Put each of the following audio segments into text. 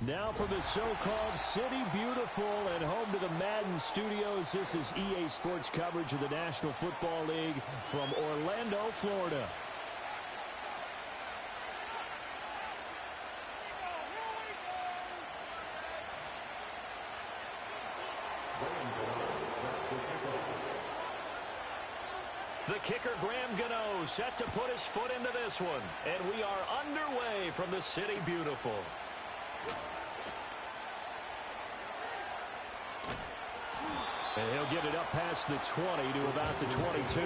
Now from the so-called City Beautiful and home to the Madden Studios, this is EA Sports coverage of the National Football League from Orlando, Florida. The kicker, Graham Gano, set to put his foot into this one. And we are underway from the City Beautiful. And he'll get it up past the 20 to about the 22.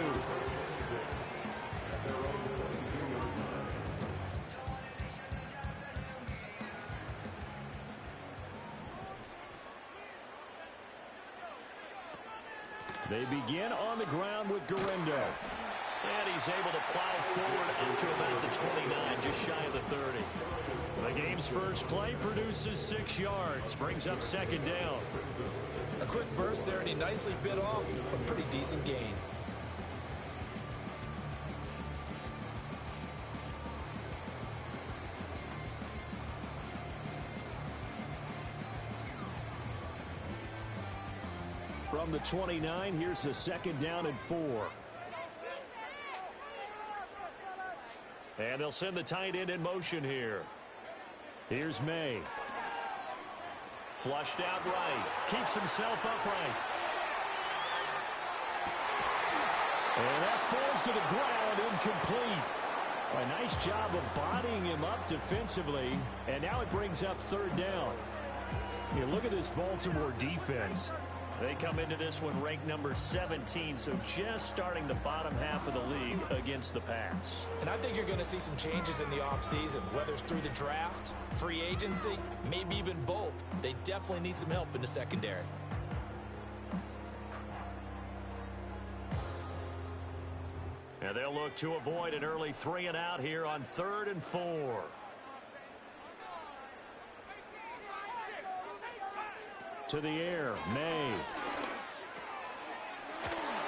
They begin on the ground with Gurindo. And he's able to plow forward out to about the 29, just shy of the 30. The game's first play produces 6 yards, brings up second down. A quick burst there, and he nicely bit off a pretty decent gain. From the 29, here's the second down and 4. And they'll send the tight end in motion here. Here's May. Flushed out right. Keeps himself upright. And that falls to the ground, incomplete. A nice job of bodying him up defensively. And now it brings up third down. You look at this Baltimore defense. They come into this one ranked number 17, so just starting the bottom half of the league against the pass. And I think you're going to see some changes in the offseason, whether it's through the draft, free agency, maybe even both. They definitely need some help in the secondary. And they'll look to avoid an early 3 and out here on 3rd and 4. To the air, May.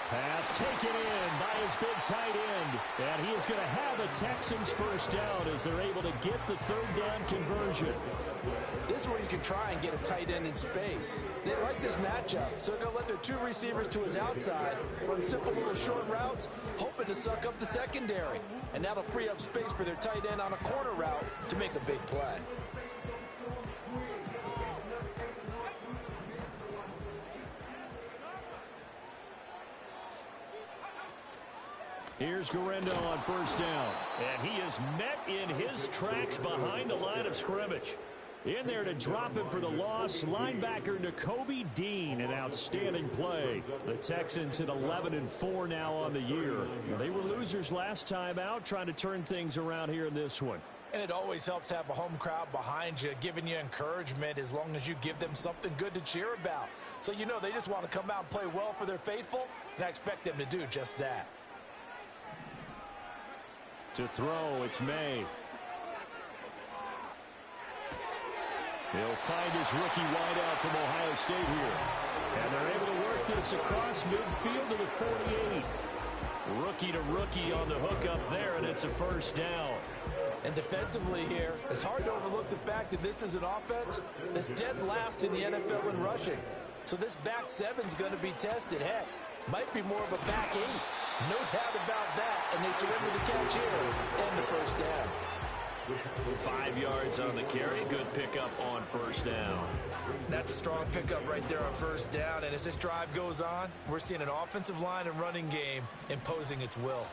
Pass taken in by his big tight end. And he is going to have a Texans first down as they're able to get the third down conversion. This is where you can try and get a tight end in space. They like this matchup, so they're going to let their 2 receivers to his outside run simple little short routes, hoping to suck up the secondary. And that'll free up space for their tight end on a corner route to make a big play. Here's Gurindo on first down. And he is met in his tracks behind the line of scrimmage. In there to drop him for the loss, linebacker Nakobe Dean, an outstanding play. The Texans at 11-4 now on the year. They were losers last time out, trying to turn things around here in this one. And it always helps to have a home crowd behind you, giving you encouragement as long as you give them something good to cheer about. So you know they just want to come out and play well for their faithful, and I expect them to do just that. To throw, it's May. He'll find his rookie wideout from Ohio State here. And they're able to work this across midfield to the 48. Rookie to rookie on the hook up there, and it's a first down. And defensively here, it's hard to overlook the fact that this is an offense that's dead last in the NFL in rushing. So this back seven's going to be tested. Heck, might be more of a back 8. No doubt about that, and they surrender the catch here and the first down. 5 yards on the carry. Good pickup on first down. That's a strong pickup right there on first down, and as this drive goes on, we're seeing an offensive line and running game imposing its will.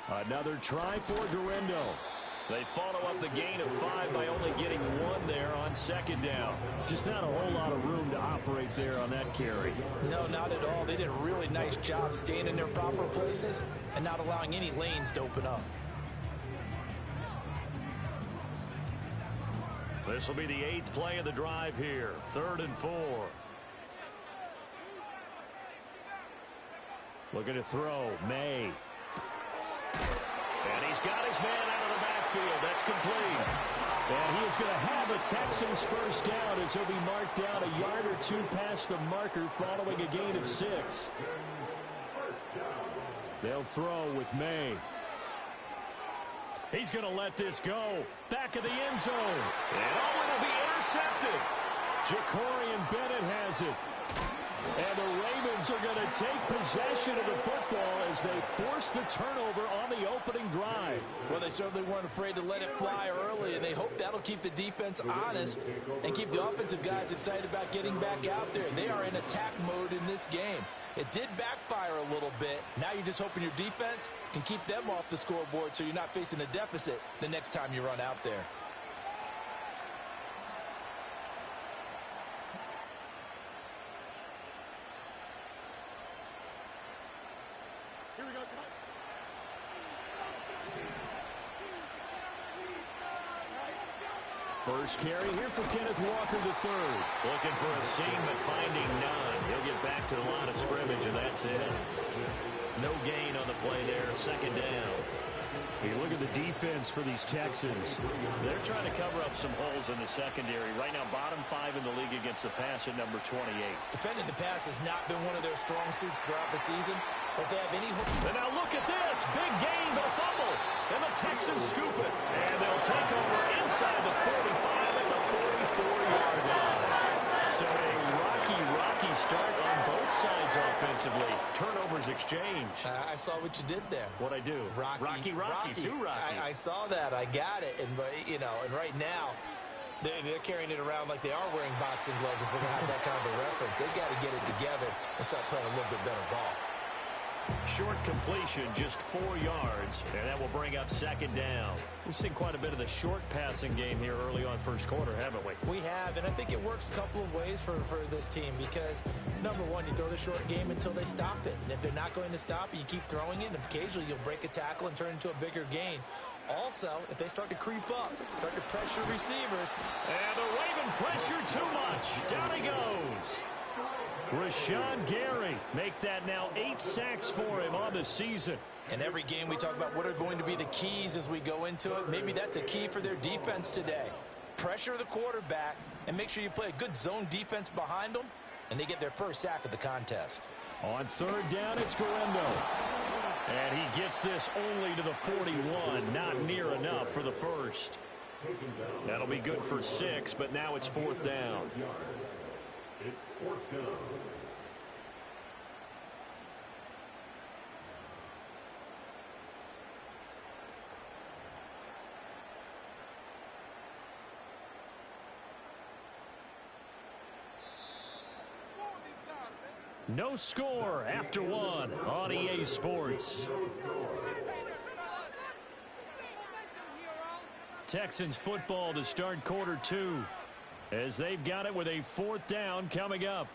Another try for Gurindo. They follow up the gain of 5 by only getting 1 there on second down. Just not a whole lot of room to operate there on that carry. No, not at all. They did a really nice job staying in their proper places and not allowing any lanes to open up. This will be the 8th play of the drive here. 3rd and 4. Looking to throw. May. And he's got his man out of the backfield. That's complete. And he is going to have a Texans first down as he'll be marked down a yard or 2 past the marker following a gain of 6. They'll throw with May. He's going to let this go. Back of the end zone. And it'll be intercepted. Jacorian Bennett has it. And the Ravens are going to take possession of the football as they force the turnover on the opening drive. Well, they certainly weren't afraid to let it fly early, and they hope that'll keep the defense honest and keep the offensive guys excited about getting back out there. They are in attack mode in this game. It did backfire a little bit. Now you're just hoping your defense can keep them off the scoreboard so you're not facing a deficit the next time you run out there. First carry here for Kenneth Walker III. Looking for a seam, but finding none. He'll get back to the line of scrimmage, and that's it. No gain on the play there. Second down. You look at the defense for these Texans. They're trying to cover up some holes in the secondary. Right now, bottom 5 in the league against the pass at number 28. Defending the pass has not been one of their strong suits throughout the season. But they have any hope. And now look at this. Big gain, but a fumble. And the Texans scoop it. And they'll take over inside the 45 at the 44-yard line. So a rocky start on both sides offensively. Turnovers exchanged. I saw what you did there. What'd I do? Rocky. Two Rockies. I saw that. I got it. And right now, they're carrying it around like they are wearing boxing gloves. If we're going to have that kind of a reference, they've got to get it together and start playing a little bit better ball. Short completion, just 4 yards, and that will bring up second down. We've seen quite a bit of the short passing game here early on first quarter, haven't we? We have, and I think it works a couple of ways for this team because, number one, you throw the short game until they stop it. And if they're not going to stop it, you keep throwing it, and occasionally you'll break a tackle and turn it into a bigger gain. Also, if they start to creep up, start to pressure receivers. And the Raven pressure too much. Down he goes. Rashawn Gary, make that now 8 sacks for him on the season. And every game we talk about what are going to be the keys as we go into it. Maybe that's a key for their defense today. Pressure the quarterback and make sure you play a good zone defense behind them, and they get their first sack of the contest. On third down, it's Guerendo. And he gets this only to the 41. Not near enough for the first. That'll be good for 6, but now it's 4th down. It's 4th down. No score after 1 on EA Sports. Texans football to start quarter 2 as they've got it with a 4th down coming up.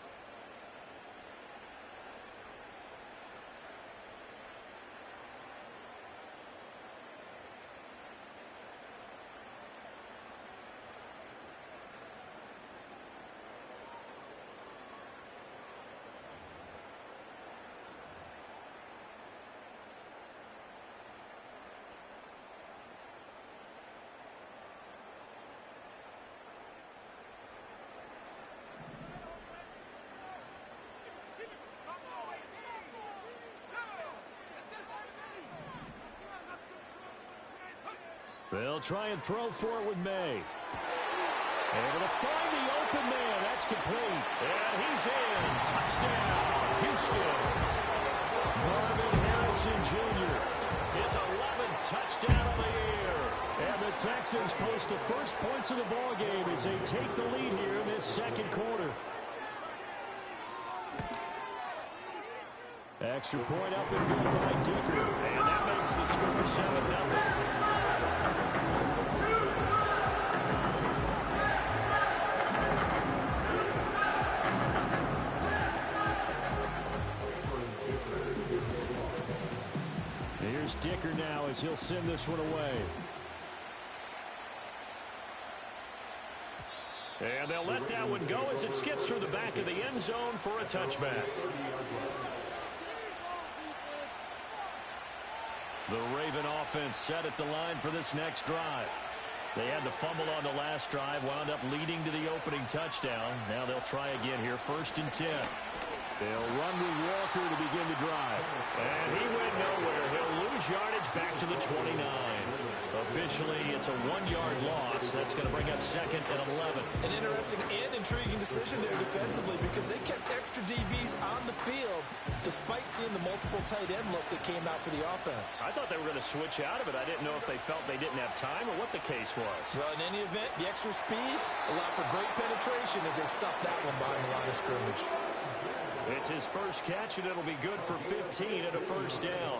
They'll try and throw for it with May. Able to find the open man. That's complete. And he's in. Touchdown, Houston. Marvin Harrison Jr. His 11th touchdown of the year. And the Texans post the first points of the ball game as they take the lead here in this second quarter. Extra point up and good by Dicker. And that makes the score 7-0. Here's Dicker now as he'll send this one away. And they'll let that one go as it skips through the back of the end zone for a touchback. The Raven offense set at the line for this next drive. They had the fumble on the last drive, wound up leading to the opening touchdown. Now they'll try again here, 1st and 10. They'll run with Walker to begin the drive. And he went nowhere. He'll lose yardage back to the 29. Officially, it's a 1-yard loss. That's going to bring up 2nd and 11. An interesting and intriguing decision there defensively because they kept extra DBs on the field despite seeing the multiple tight end look that came out for the offense. I thought they were going to switch out of it. I didn't know if they felt they didn't have time or what the case was. Well, in any event, the extra speed allowed for great penetration as they stuffed that one behind the line of scrimmage. It's his first catch, and it'll be good for 15 and a first down.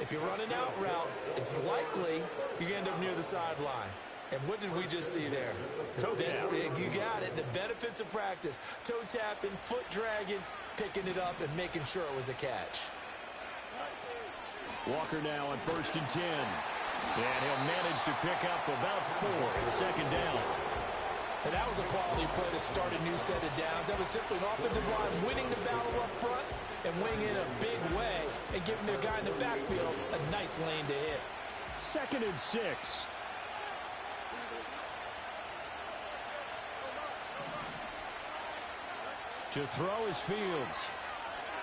If you're running out route, it's likely you end up near the sideline. And what did we just see there? Toe tap. You got it. The benefits of practice. Toe tapping, foot dragging, picking it up, and making sure it was a catch. Walker now on 1st and 10. And he'll manage to pick up about 4 at 2nd down. And that was a quality play to start a new set of downs. That was simply an offensive line winning the battle up front and winning in a big way and giving their guy in the backfield a nice lane to hit. 2nd and 6. To throw is Fields.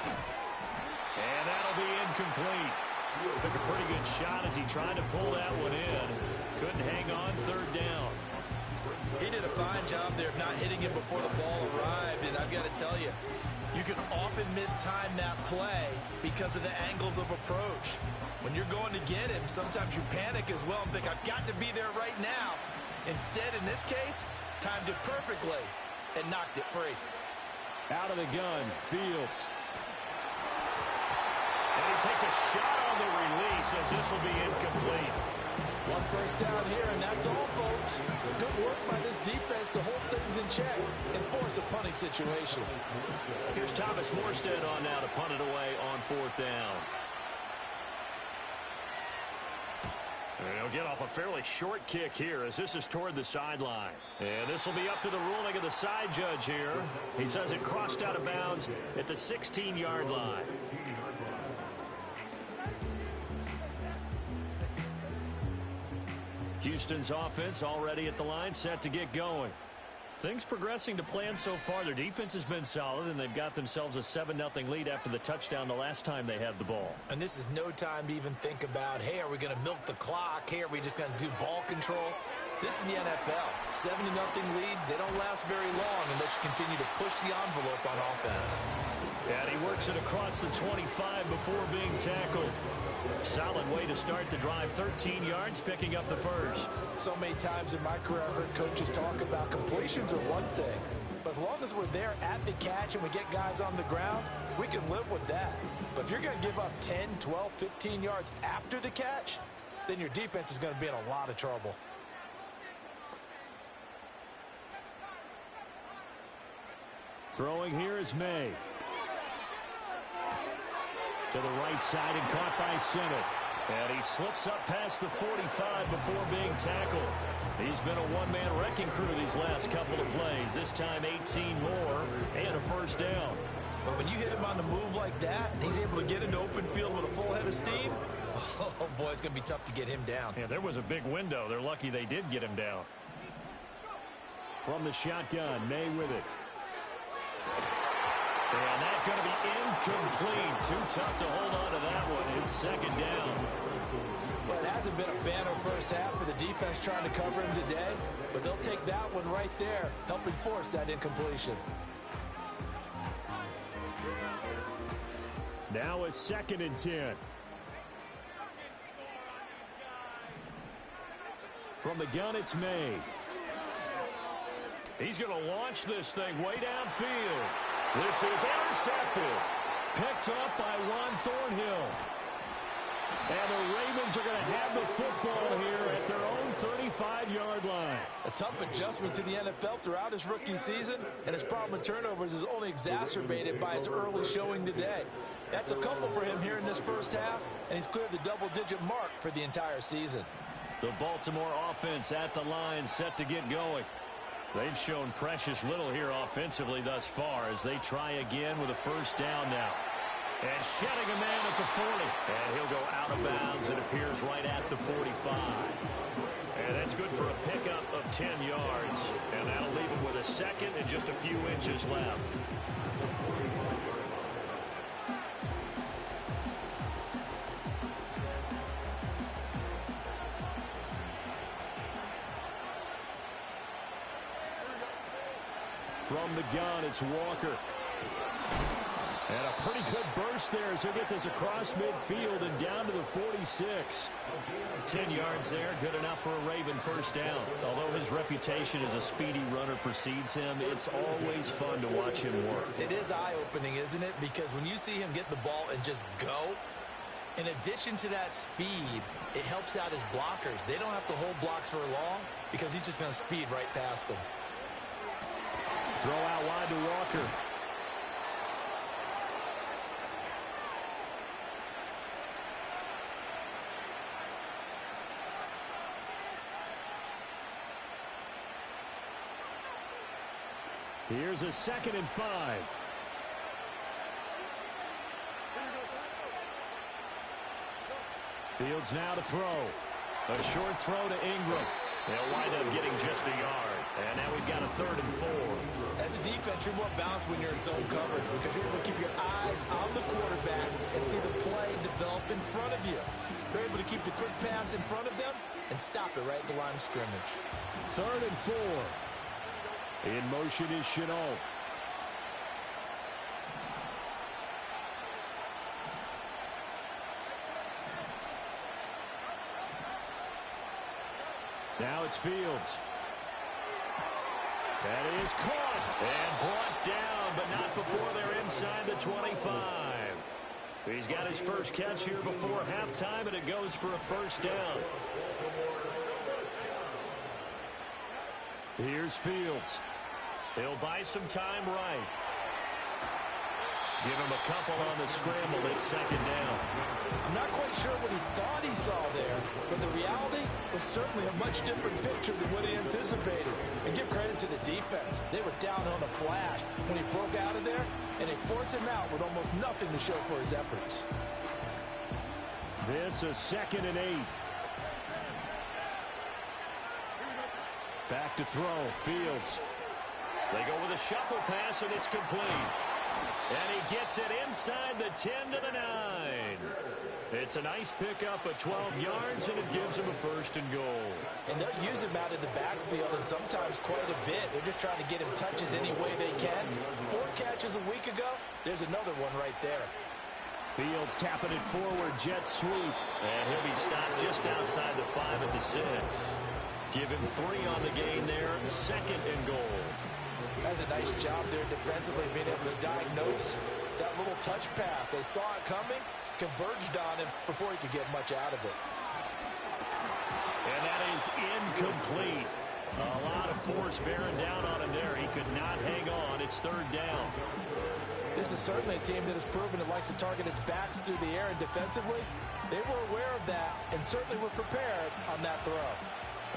And that'll be incomplete. Took a pretty good shot as he tried to pull that one in. Couldn't hang on 3rd down. He did a fine job there of not hitting him before the ball arrived, and I've got to tell you, you can often mistime that play because of the angles of approach. When you're going to get him, sometimes you panic as well and think, I've got to be there right now. Instead, in this case, timed it perfectly and knocked it free. Out of the gun, Fields. And he takes a shot on the release as this will be incomplete. 1 first down here, and that's all, folks. Good work by this defense to hold things in check and force a punting situation. Here's Thomas Morstead on now to punt it away on 4th down. And he'll get off a fairly short kick here as this is toward the sideline. And this will be up to the ruling of the side judge here. He says it crossed out of bounds at the 16-yard line. Houston's offense already at the line, set to get going. Things progressing to plan so far. Their defense has been solid, and they've got themselves a 7-0 lead after the touchdown the last time they had the ball. And this is no time to even think about, hey, are we going to milk the clock? Hey, are we just going to do ball control? This is the NFL. 7-0 leads, they don't last very long unless you continue to push the envelope on offense. And he works it across the 25 before being tackled. Solid way to start the drive. 13 yards, picking up the first. So many times in my career, I've heard coaches talk about completions are one thing. But as long as we're there at the catch and we get guys on the ground, we can live with that. But if you're going to give up 10, 12, 15 yards after the catch, then your defense is going to be in a lot of trouble. Throwing here is May. To the right side and caught by center. And he slips up past the 45 before being tackled. He's been a one-man wrecking crew these last couple of plays. This time 18 more and a first down. But when you hit him on the move like that, he's able to get into open field with a full head of steam. Oh, boy, it's going to be tough to get him down. Yeah, there was a big window. They're lucky they did get him down. From the shotgun, May with it. And that's going to be incomplete. Too tough to hold on to that one. It's 2nd down. Well, it hasn't been a banner first half for the defense trying to cover him today, but they'll take that one right there, helping force that incompletion. Now it's 2nd and 10. From the gun, it's May. He's going to launch this thing way downfield. This is intercepted. Picked up by Juan Thornhill. And the Ravens are going to have the football here at their own 35-yard line. A tough adjustment to the NFL throughout his rookie season, and his problem with turnovers is only exacerbated by his early showing today. That's a couple for him here in this first half, and he's cleared the double-digit mark for the entire season. The Baltimore offense at the line, set to get going. They've shown precious little here offensively thus far as they try again with a first down now. And shedding a man at the 40. And he'll go out of bounds. It appears right at the 45. And that's good for a pickup of 10 yards. And that'll leave him with a second and just a few inches left. From the gun, it's Walker. And a pretty good burst there as he'll get this across midfield and down to the 46. 10 yards there, good enough for a Raven first down. Although his reputation as a speedy runner precedes him, it's always fun to watch him work. It is eye-opening, isn't it? Because when you see him get the ball and just go, in addition to that speed, it helps out his blockers. They don't have to hold blocks for long because he's just going to speed right past them. Throw out wide to Walker. Here's a 2nd and 5. Fields now to throw. A short throw to Ingram. They'll wind up getting just a yard. And now we've got a 3rd and 4. As a defense, you're more balanced when you're in zone coverage because you're able to keep your eyes on the quarterback and see the play develop in front of you. You're able to keep the quick pass in front of them and stop it right at the line of scrimmage. 3rd and 4. In motion is Shenault. Now it's Fields. That is caught and brought down, but not before they're inside the 25. He's got his first catch here before halftime, and it goes for a first down. Here's Fields. He'll buy some time right. Give him a couple on the scramble. It's 2nd down. I'm not quite sure what he thought he saw there, but the reality was certainly a much different picture than what he anticipated. And give credit to the defense. They were down on a flash when he broke out of there, and they forced him out with almost nothing to show for his efforts. This a 2nd and 8. Back to throw. Fields. They go with a shuffle pass, and it's complete. And he gets it inside the 10 to the 9. It's a nice pickup of 12 yards, and it gives him a 1st and goal. And they'll use him out of the backfield, and sometimes quite a bit. They're just trying to get him touches any way they can. 4 catches a week ago. There's another one right there. Fields tapping it forward, jet sweep. And he'll be stopped just outside the 5 at the 6. Give him 3 on the gain there, 2nd and goal. That's a nice job there defensively, being able to diagnose that little touch pass. They saw it coming, converged on him before he could get much out of it. And that is incomplete. A lot of force bearing down on him there. He could not hang on. It's 3rd down. This is certainly a team that has proven it likes to target its backs through the air, and defensively, they were aware of that and certainly were prepared on that throw.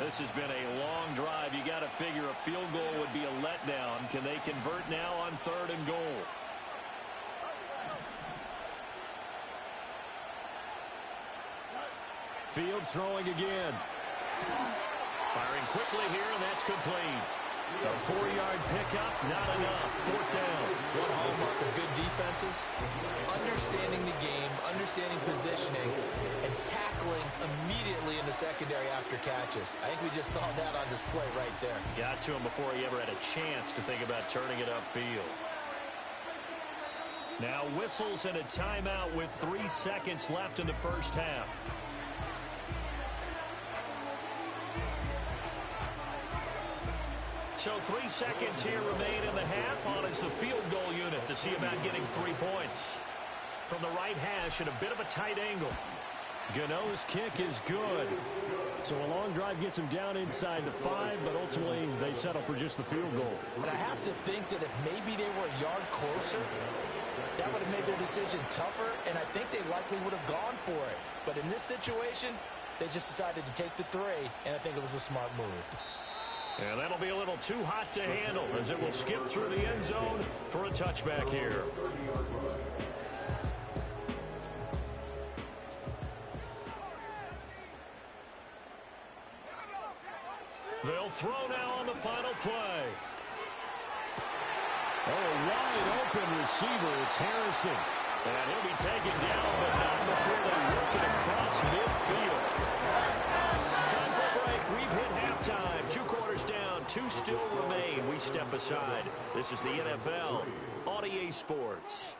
This has been a long drive. You got to figure a field goal would be a letdown. Can they convert now on 3rd and goal? Fields throwing again. Firing quickly here, and that's complete. A 4-yard pickup, not enough. 4th down. One hallmark of good defenses is understanding the game, understanding positioning, and tackling immediately in the secondary after catches. I think we just saw that on display right there. Got to him before he ever had a chance to think about turning it upfield. Now whistles and a timeout with 3 seconds left in the first half. So 3 seconds here remain in the half. On is the field goal unit to see about getting 3 points. From the right hash at a bit of a tight angle. Gano's kick is good. So a long drive gets him down inside the 5, but ultimately they settle for just the field goal. But I have to think that if maybe they were a yard closer, that would have made their decision tougher, and I think they likely would have gone for it. But in this situation, they just decided to take the 3, and I think it was a smart move. And that'll be a little too hot to handle as it will skip through the end zone for a touchback here. They'll throw now on the final play. Oh, wide open receiver. It's Harrison. And he'll be taken down, but not before they work it across midfield. Time for a break. We've hit halftime. 2 quarters down, 2 still remain. We step aside. This is the NFL on EA Sports.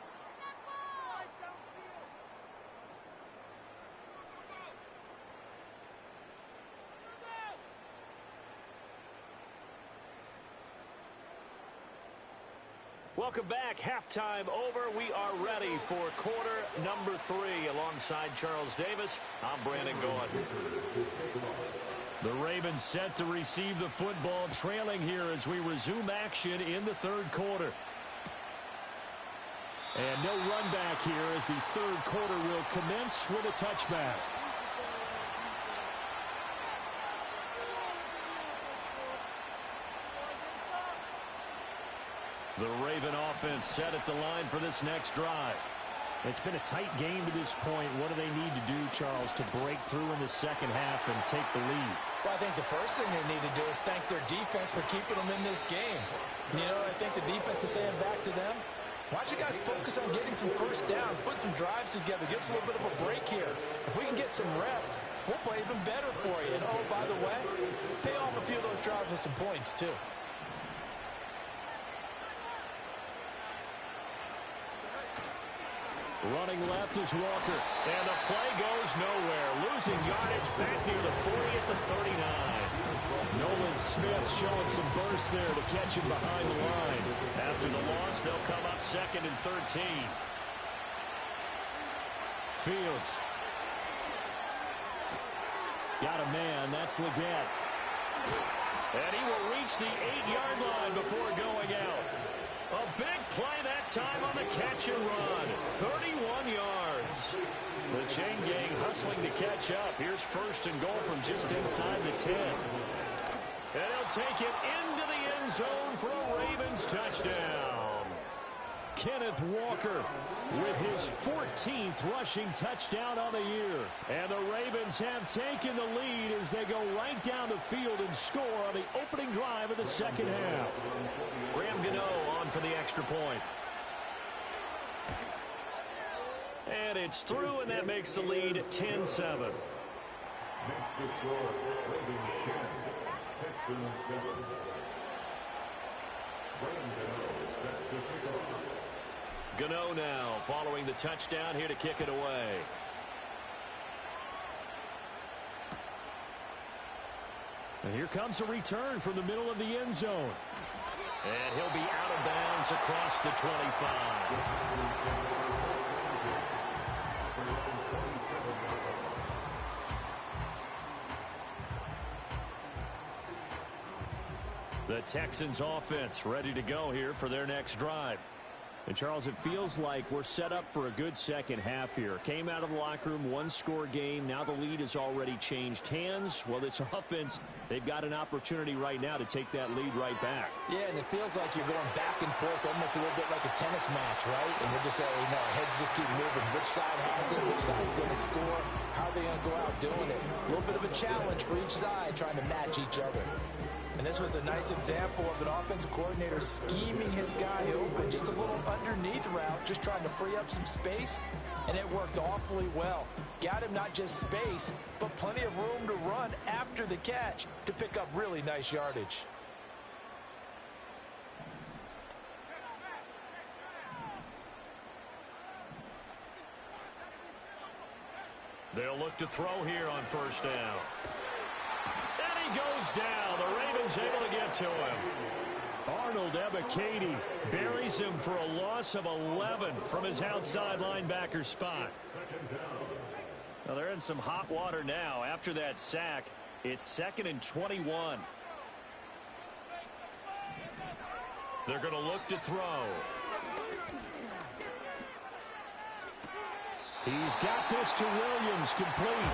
Welcome back. Halftime over. We are ready for quarter number 3. Alongside Charles Davis, I'm Brandon Gaudin. The Ravens set to receive the football, trailing here as we resume action in the third quarter. And no run back here as the third quarter will commence with a touchback. The Raven offense set at the line for this next drive. It's been a tight game to this point. What do they need to do, Charles, to break through in the second half and take the lead? Well, I think the first thing they need to do is thank their defense for keeping them in this game. You know, I think the defense is saying back to them, why don't you guys focus on getting some first downs, put some drives together, give us a little bit of a break here. If we can get some rest, we'll play even better for you. And, oh, by the way, pay off a few of those drives with some points, too. Running left is Walker. And the play goes nowhere. Losing yardage back near the 40 at the 39. Nolan Smith showing some burst there to catch him behind the line. After the loss, they'll come up 2nd and 13. Fields. Got a man. That's Leggett. And he will reach the 8-yard line before going out. A big play that time on the catch and run. 31 yards. The chain gang hustling to catch up. Here's 1st and goal from just inside the 10. And he'll take it into the end zone for a Ravens touchdown. Kenneth Walker with his 14th rushing touchdown on the year. And the Ravens have taken the lead as they go right down the field and score on the opening drive of the second half. Graham Gano on for the extra point. And it's through, and that makes the lead 10-7. Next to score, Ravens 10, Texans 7. Graham Gano sets to kick off. Gano now following the touchdown here to kick it away. And here comes a return from the middle of the end zone. And he'll be out of bounds across the 25. The Texans offense ready to go here for their next drive. And, Charles, it feels like we're set up for a good second half here. Came out of the locker room, one-score game. Now the lead has already changed hands. Well, this offense, they've got an opportunity right now to take that lead right back. Yeah, and it feels like you're going back and forth almost a little bit like a tennis match, right? And we're just already know our heads just keep moving. Which side has it? Which side's going to score? How are they going to go out doing it? A little bit of a challenge for each side trying to match each other. And this was a nice example of an offensive coordinator scheming his guy open. Just a little underneath route, just trying to free up some space. And it worked awfully well. Got him not just space, but plenty of room to run after the catch to pick up really nice yardage. They'll look to throw here on 1st down. And he goes down. The Ravens able to get to him. Arnold Ebiketie buries him for a loss of 11 from his outside linebacker spot. Now they're in some hot water now. After that sack, it's 2nd and 21. They're going to look to throw. He's got this to Williams, complete.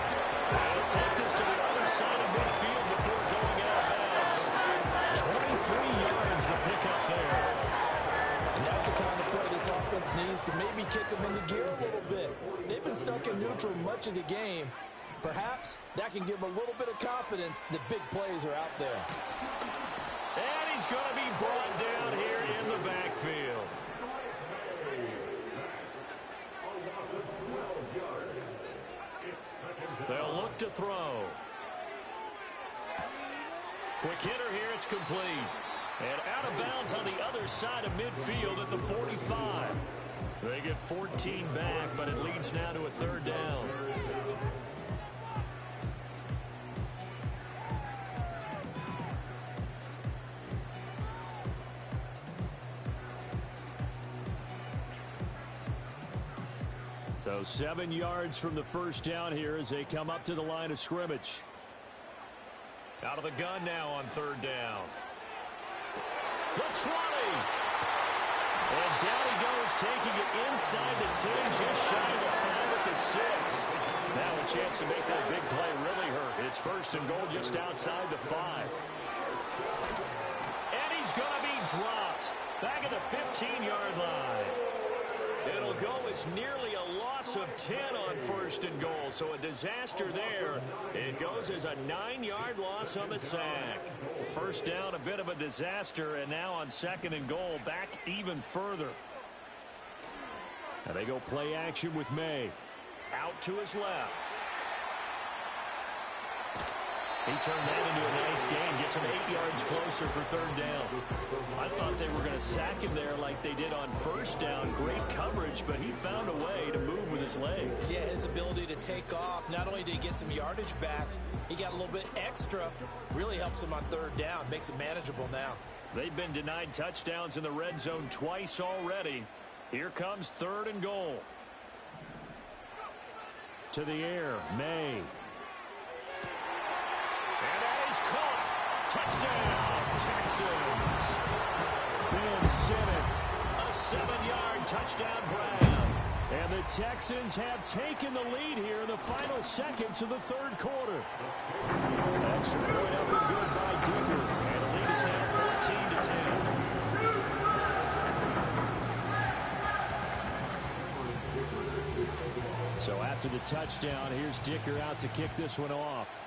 They'll take this to the other side of midfield before going out of bounds. 23 yards to pick up there. And that's the kind of play this offense needs to maybe kick them into gear a little bit. They've been stuck in neutral much of the game. Perhaps that can give them a little bit of confidence that big plays are out there. And he's going to be brought down here in the backfield. They'll look to throw. Quick hitter here. It's complete. And out of bounds on the other side of midfield at the 45. They get 14 back, but it leads now to a third down. So 7 yards from the first down here as they come up to the line of scrimmage. Out of the gun now on third down. The 20. And down he goes, taking it inside the 10, just shy of the 5 at the 6. Now a chance to make that big play really hurt. It's first and goal just outside the 5. And he's going to be dropped. Back at the 15-yard line. It'll go as nearly a loss of 10 on first and goal. So a disaster there. It goes as a 9-yard loss on the sack. First down, a bit of a disaster. And now on second and goal, back even further. And they go play action with May. Out to his left. He turned that into a nice gain. Gets him 8 yards closer for third down. I thought they were going to sack him there like they did on first down. Great coverage, but he found a way to move with his legs. Yeah, his ability to take off. Not only did he get some yardage back, he got a little bit extra. Really helps him on third down. Makes it manageable now. They've been denied touchdowns in the red zone twice already. Here comes third and goal. To the air, May. And that is caught. Touchdown, Texans. Ben Simmons, a 7-yard touchdown grab. And the Texans have taken the lead here in the final seconds of the third quarter. Extra point up and good by Dicker. And the lead is now 14-10. So after the touchdown, here's Dicker out to kick this one off.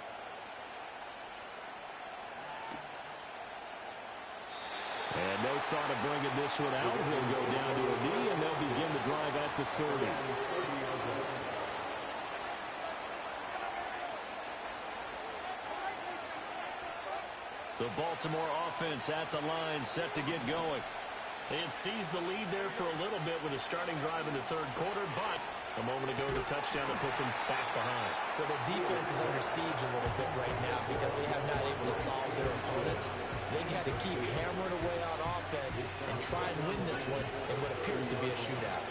And no thought of bringing this one out. He'll go down to a knee, and they'll begin the drive at the 30. The Baltimore offense at the line, set to get going. They had seized the lead there for a little bit with a starting drive in the third quarter, but a moment ago, the touchdown that puts them back behind. So their defense is under siege a little bit right now because they have not able to solve their opponents. So they've had to keep hammering away on offense and try and win this one in what appears to be a shootout.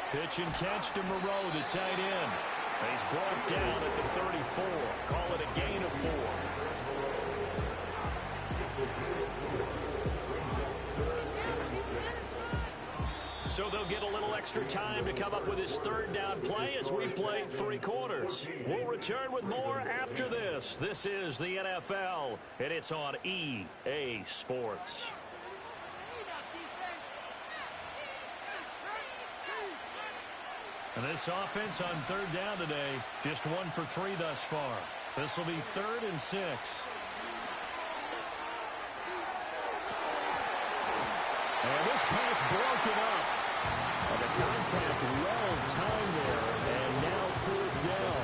Pitch and catch to Moreau, the tight end. He's brought down at the 34. Call it a gain of 4. So they'll get a little extra time to come up with his third down play as we play 3 quarters. We'll return with more after this. This is the NFL, and it's on EA Sports. And this offense on third down today, just 1 for 3 thus far. This will be 3rd and 6. And this pass broken up. And the contact well timed there, and now 4th down.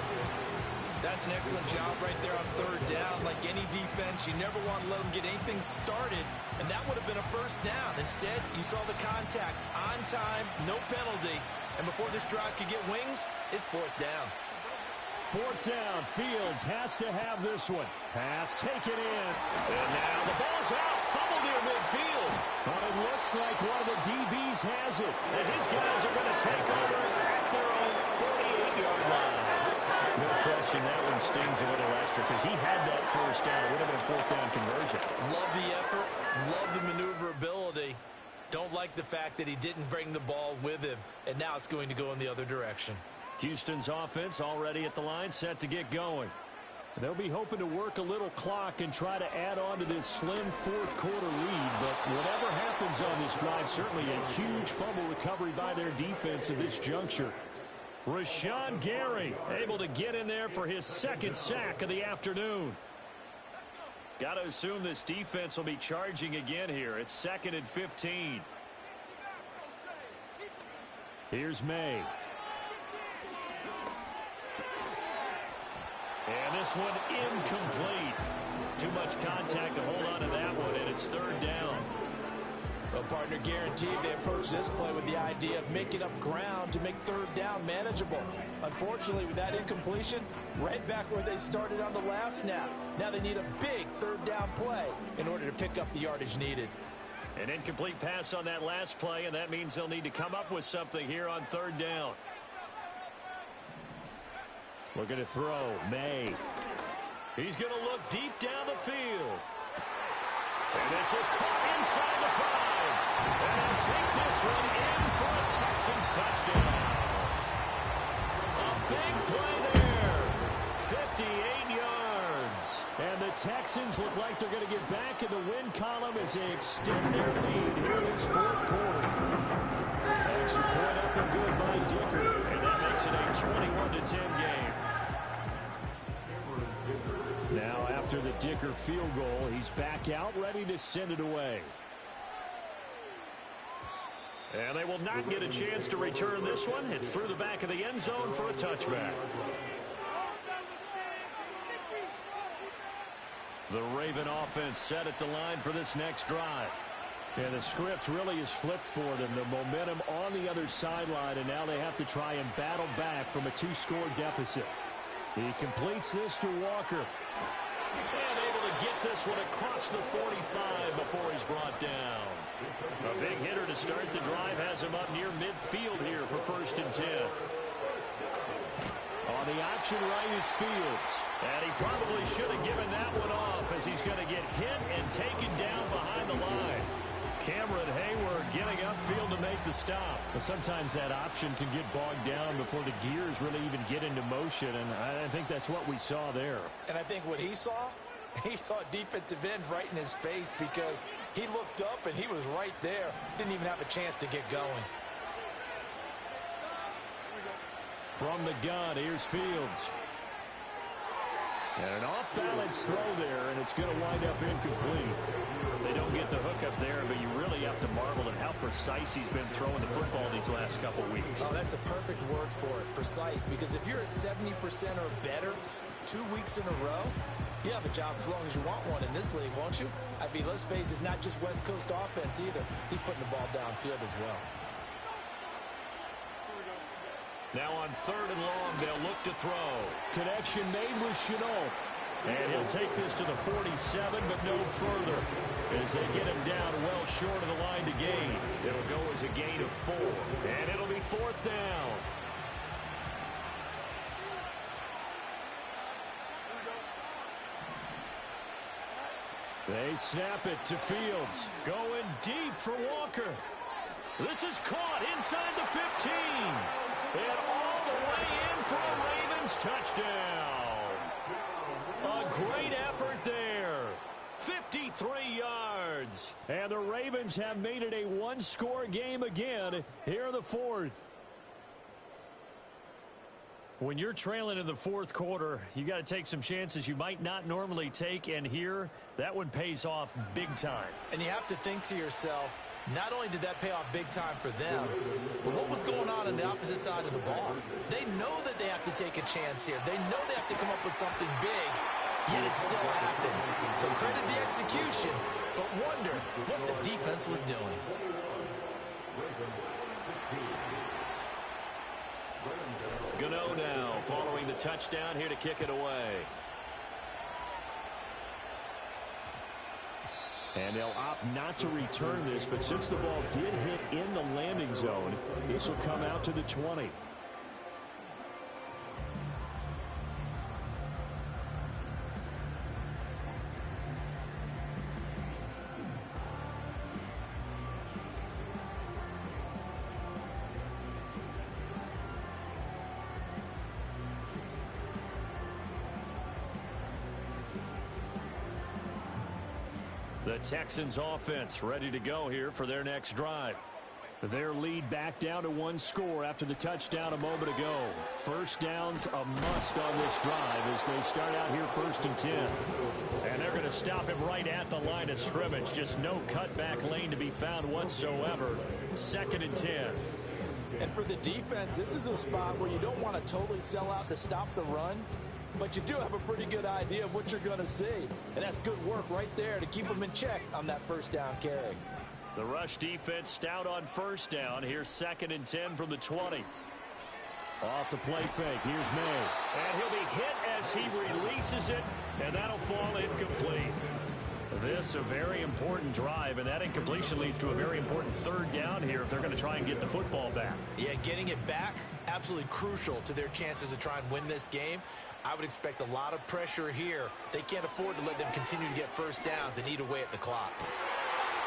That's an excellent job right there on third down. Like any defense, you never want to let them get anything started, and that would have been a first down. Instead, you saw the contact on time, no penalty, and before this drive could get wings, it's 4th down. 4th down, Fields has to have this one. Pass taken in, and now the ball's out, fumble near midfield. But it looks like one of the DBs has it, and his guys are going to take over at their own 48-yard line. No question, that one stings a little extra because he had that first down. It would have been a 4th down conversion. Love the effort, love the maneuverability. Don't like the fact that he didn't bring the ball with him, and now it's going to go in the other direction. Houston's offense already at the line, set to get going. They'll be hoping to work a little clock and try to add on to this slim 4th quarter lead, but whatever happens on this drive, certainly a huge fumble recovery by their defense at this juncture. Rashawn Gary able to get in there for his 2nd sack of the afternoon. Got to assume this defense will be charging again here. It's 2nd and 15. Here's May. And this one incomplete. Too much contact to hold on to that one, and it's third down. Well, partner, guaranteed they approach this play with the idea of making up ground to make third down manageable. Unfortunately, with that incompletion, right back where they started on the last snap. Now they need a big third down play in order to pick up the yardage needed. An incomplete pass on that last play, and that means they'll need to come up with something here on third down. Looking to throw, May. He's going to look deep down the field. And this is caught inside the 5. And they'll take this one in for a Texans touchdown. A big play there. 58 yards. And the Texans look like they're going to get back in the win column as they extend their lead here in this fourth quarter. Extra point up and good by Dicker. And that makes it a 21-10 game. Now after the Dicker field goal, he's back out ready to send it away. And they will not get a chance to return this one. It's through the back of the end zone for a touchback. The Raven offense set at the line for this next drive. And the script really is flipped for them. The momentum on the other sideline, and now they have to try and battle back from a 2-score deficit. He completes this to Walker. And able to get this one across the 45 before he's brought down. A big hitter to start the drive has him up near midfield here for 1st and 10. On the option right is Fields. And he probably should have given that one off as he's going to get hit and taken down behind the line. Cameron Hayward getting upfield to make the stop. But sometimes that option can get bogged down before the gears really even get into motion, and I think that's what we saw there. And I think what he saw a defensive end right in his face because he looked up and he was right there. Didn't even have a chance to get going. From the gun, here's Fields. And an off-balance throw there, and it's going to wind up incomplete. They don't get the hook up there, but you really have to marvel at how precise he's been throwing the football these last couple weeks. Oh, that's a perfect word for it, precise, because if you're at 70% or better 2 weeks in a row, you have a job as long as you want one in this league, won't you? I mean, let's face it, it's not just West Coast offense either. He's putting the ball downfield as well. Now on 3rd and long, they'll look to throw. Connection made with Chenault. And he'll take this to the 47, but no further. As they get him down well short of the line to gain. It'll go as a gain of 4. And it'll be 4th down. They snap it to Fields. Going deep for Walker. This is caught inside the 15. And all the way in for a Ravens touchdown. A great effort there. 53 yards. And the Ravens have made it a 1-score game again here in the 4th. When you're trailing in the 4th quarter, you got to take some chances you might not normally take. And here, that one pays off big time. And you have to think to yourself, not only did that pay off big time for them, but what was going on the opposite side of the ball? They know that they have to take a chance here. They know they have to come up with something big, yet it still happens. So credit the execution, but wonder what the defense was doing. Gano now following the touchdown here to kick it away. And they'll opt not to return this, but since the ball did hit in the landing zone, this will come out to the 20. The Texans offense ready to go here for their next drive. Their lead back down to 1 score after the touchdown a moment ago. First down's a must on this drive as they start out here 1st and 10. And they're going to stop him right at the line of scrimmage. Just no cutback lane to be found whatsoever. 2nd and 10. And for the defense, this is a spot where you don't want to totally sell out to stop the run. but you do have a pretty good idea of what you're going to see. And that's good work right there to keep them in check on that first down carry. The rush defense stout on first down. Here's 2nd and 10 from the 20. Off the play fake. Here's May. And he'll be hit as he releases it, and that'll fall incomplete. This a very important drive, and that incompletion leads to a very important 3rd down here if they're going to try and get the football back. Yeah, getting it back, absolutely crucial to their chances to try and win this game. I would expect a lot of pressure here. They can't afford to let them continue to get first downs and eat away at the clock.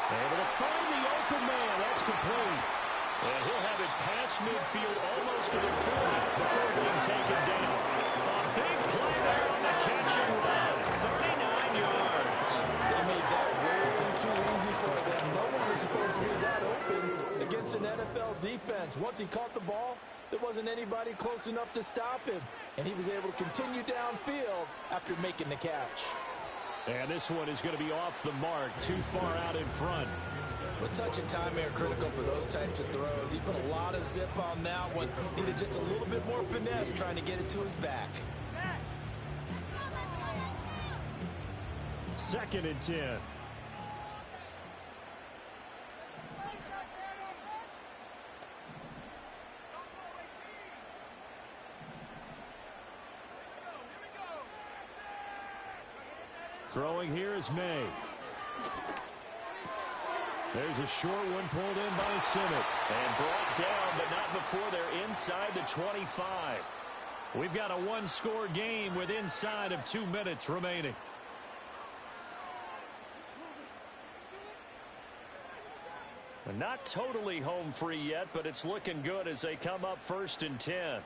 Able to find the open man. That's complete. And he'll have it past midfield almost to the 40 before being taken down. A big play there on the catch and run. 39 yards. They made that way too easy for them. No one was supposed to be that open against an NFL defense. Once he caught the ball, there wasn't anybody close enough to stop him. And he was able to continue downfield after making the catch. And this one is going to be off the mark, too far out in front. But touch and time are critical for those types of throws. He put a lot of zip on that one. Needed just a little bit more finesse trying to get it to his back. 2nd and 10. Throwing here is May. There's a short one pulled in by Simic. And brought down, but not before they're inside the 25. We've got a one-score game with inside of 2 minutes remaining. Not totally home free yet, but it's looking good as they come up 1st and 10.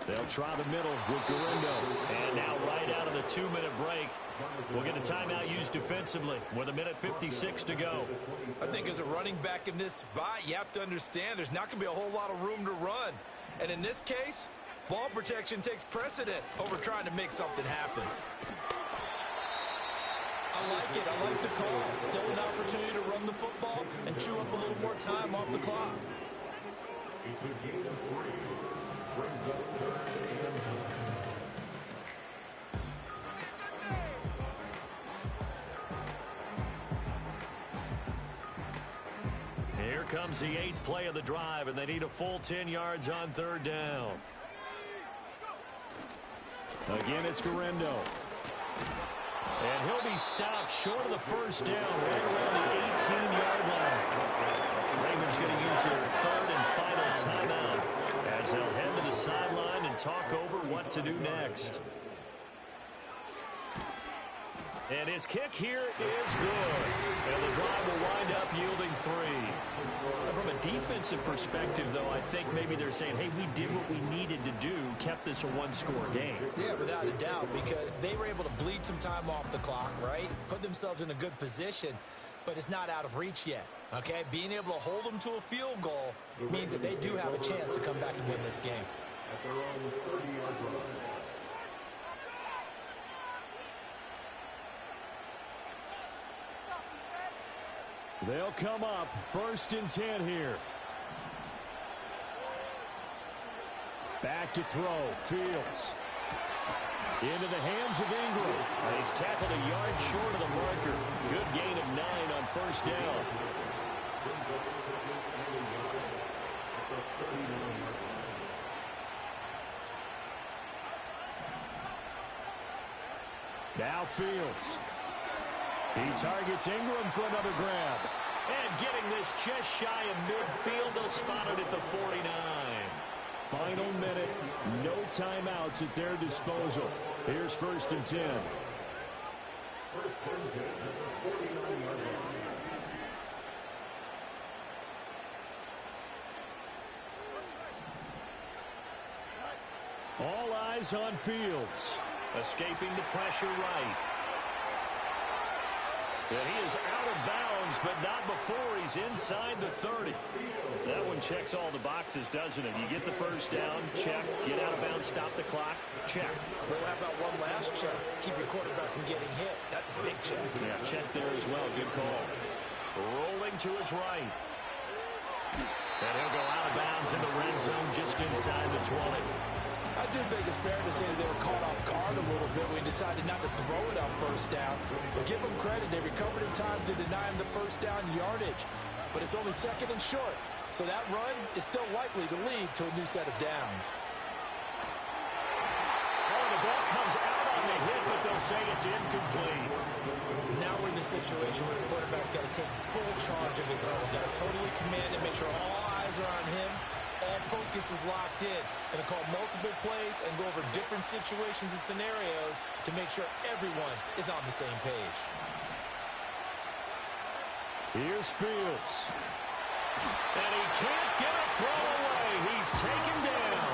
They'll try the middle with Gurindo. And now right out of the 2-minute break, we'll get a timeout used defensively with 1:56 to go. I think as a running back in this spot, you have to understand there's not going to be a whole lot of room to run. And in this case, ball protection takes precedent over trying to make something happen. I like it. I like the call. Still an opportunity to run the football and chew up a little more time off the clock. Here comes the 8th play of the drive, and they need a full 10 yards on 3rd down. Again, it's Gurindo. And he'll be stopped short of the first down right around the 18-yard line. Ravens going to use their 3rd and final timeout as they'll head to the sideline and talk over what to do next. And his kick here is good. And the drive will wind up yielding 3. From a defensive perspective, though, I think maybe they're saying, hey, we did what we needed to do, kept this a one-score game. Yeah, without a doubt, because they were able to bleed some time off the clock, right? Put themselves in a good position, but it's not out of reach yet, okay? Being able to hold them to a field goal means that they do have a chance to come back and win this game. At their own 30-yard line. They'll come up 1st and 10 here. Back to throw. Fields. Into the hands of Ingram. And he's tackled a yard short of the marker. Good gain of 9 on 1st down. Now Fields. He targets Ingram for another grab. And getting this just shy of midfield, they'll spot it at the 49. Final minute, no timeouts at their disposal. Here's 1st and 10. All eyes on Fields. Escaping the pressure right. And he is out of bounds, but not before he's inside the 30. That one checks all the boxes, doesn't it? You get the first down, check. Get out of bounds, stop the clock, check. Well, how about one last check? Keep your quarterback from getting hit. That's a big check. Yeah, check there as well. Good call. Rolling to his right. And he'll go out of bounds in the red zone just inside the 20. I do think it's fair to say that they were caught off guard a little bit when he decided not to throw it on first down. But give them credit. They recovered in time to deny him the first down yardage. But it's only second and short. So that run is still likely to lead to a new set of downs. Oh, the ball comes out on the hit, but they'll say it's incomplete. Now we're in the situation where the quarterback's got to take full charge of his own. Got to totally command and make sure all eyes are on him. All focus is locked in. Going to call multiple plays and go over different situations and scenarios to make sure everyone is on the same page. Here's Fields. And he can't get a throw away. He's taken down.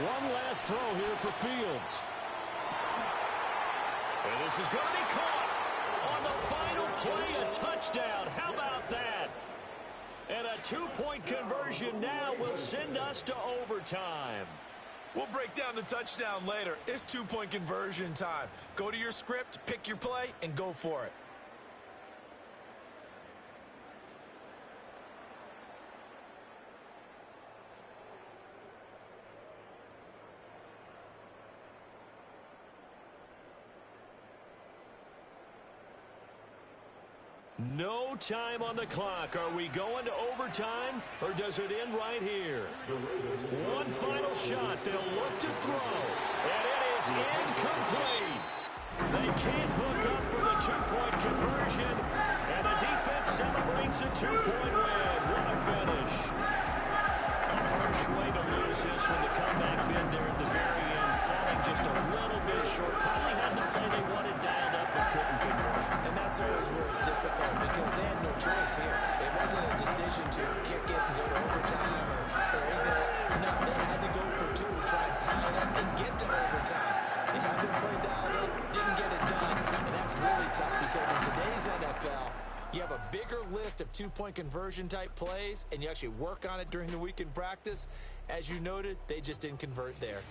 One last throw here for Fields. And this is going to be caught on the final play, a touchdown. How about that? And a two-point conversion now will send us to overtime. We'll break down the touchdown later. It's two-point conversion time. Go to your script, pick your play, and go for it. No time on the clock. Are we going to overtime, or does it end right here? One final shot. They'll look to throw, and it is incomplete. They can't hook up for the two-point conversion, and the defense celebrates a two-point win. What a finish. A harsh way to lose this when the comeback bid there at the very end, falling just a little bit short. Probably had the play they wanted dialed up but couldn't convert. And that's always where it's difficult because they had no choice here. It wasn't a decision to kick it and go to overtime or anything. No, they had to go for two to try and tie it up and get to overtime. They had their play dialed up, didn't get it done, and that's really tough because in today's NFL, you have a bigger list of two-point conversion type plays, and you actually work on it during the week in practice. As you noted, they just didn't convert there.